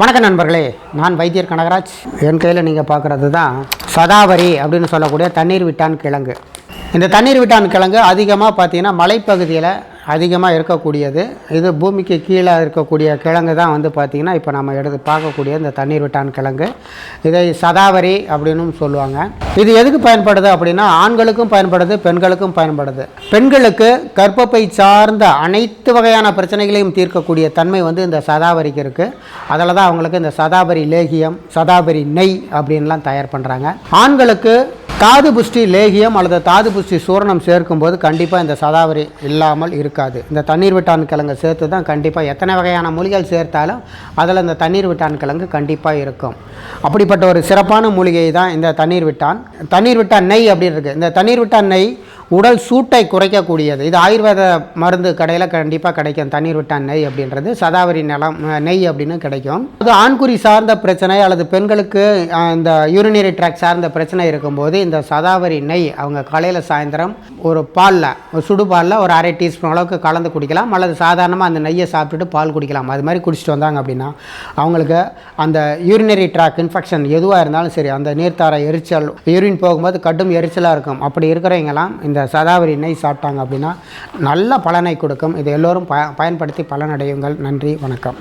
வணக்கம் நண்பர்களே, நான் வைத்தியர் கனகராஜ். என் கையில் நீங்கள் பார்க்குறது தான் சதாவரி அப்படின்னு சொல்லக்கூடிய தண்ணீர் விட்டான் கிழங்கு. இந்த தண்ணீர் விட்டான் கிழங்கு அதிகமாக பார்த்தீங்கன்னா மலைப்பகுதியில் அதிகமாக இருக்கக்கூடியது. இது பூமிக்கு கீழே இருக்கக்கூடிய கிழங்கு தான் பார்த்திங்கன்னா இப்போ நம்ம எடுத்து பார்க்கக்கூடிய இந்த தண்ணீர் விட்டான் கிழங்கு. இதை சதாவரி அப்படின்னு சொல்லுவாங்க. இது எதுக்கு பயன்படுது அப்படின்னா, ஆண்களுக்கும் பயன்படுது, பெண்களுக்கும் பயன்படுது. பெண்களுக்கு கர்ப்பப்பை சார்ந்த அனைத்து வகையான பிரச்சனைகளையும் தீர்க்கக்கூடிய தன்மை இந்த சதாவரிக்கு இருக்குது. அதில் தான் அவங்களுக்கு இந்த சதாவரி லேகியம், சதாவரி நெய் அப்படின்லாம் தயார் பண்ணுறாங்க. ஆண்களுக்கு தாது புஷ்டி லேகியம் அல்லது தாது புஷ்டி சூரணம் சேர்க்கும்போது கண்டிப்பாக இந்த சதாவரி இல்லாமல் இருக்காது. இந்த தண்ணீர் விட்டான் கிழங்கு சேர்த்து தான் கண்டிப்பாக எத்தனை வகையான மூலிகைகள் சேர்த்தாலும் அதில் இந்த தண்ணீர் விட்டான் கிழங்கு கண்டிப்பாக இருக்கும். அப்படிப்பட்ட ஒரு சிறப்பான மூலிகை தான் இந்த தண்ணீர் விட்டான் நெய் அப்படின்னு இருக்குது. இந்த தண்ணீர் விட்டான் நெய் உடல் சூட்டை குறைக்கக்கூடியது. இது ஆயுர்வேத மருந்து கடையில் கண்டிப்பாக கிடைக்கும். தண்ணீர் விட்டான் நெய் அப்படின்றது சதாவரி நெய் அப்படின்னு கிடைக்கும். அது ஆண்குறி சார்ந்த பிரச்சனை அல்லது பெண்களுக்கு இந்த யூரினரி ட்ராக் சார்ந்த பிரச்சனை இருக்கும்போது இந்த சதாவரி நெய் அவங்க காலையில் சாயந்தரம் ஒரு சுடு பாலில் ஒரு அரை டீஸ்பூன் அளவுக்கு கலந்து குடிக்கலாம், அல்லது சாதாரணமாக அந்த நெய்யை சாப்பிட்டுட்டு பால் குடிக்கலாம். அது மாதிரி குடிச்சிட்டு வந்தாங்க அப்படின்னா அவங்களுக்கு அந்த யூரினரி ட்ராக் இன்ஃபெக்ஷன் எதுவாக இருந்தாலும் சரி, அந்த நீர்த்தார எரிச்சல், யூரின் போகும்போது கடும் எரிச்சலாக இருக்கும். அப்படி இருக்கிறவங்கலாம் இந்த சதாவரி நெய் சாப்பிட்டாங்க அப்படின்னா நல்ல பலனை கொடுக்கும். இதை எல்லோரும் பயன்படுத்தி பலனடையுங்கள். நன்றி, வணக்கம்.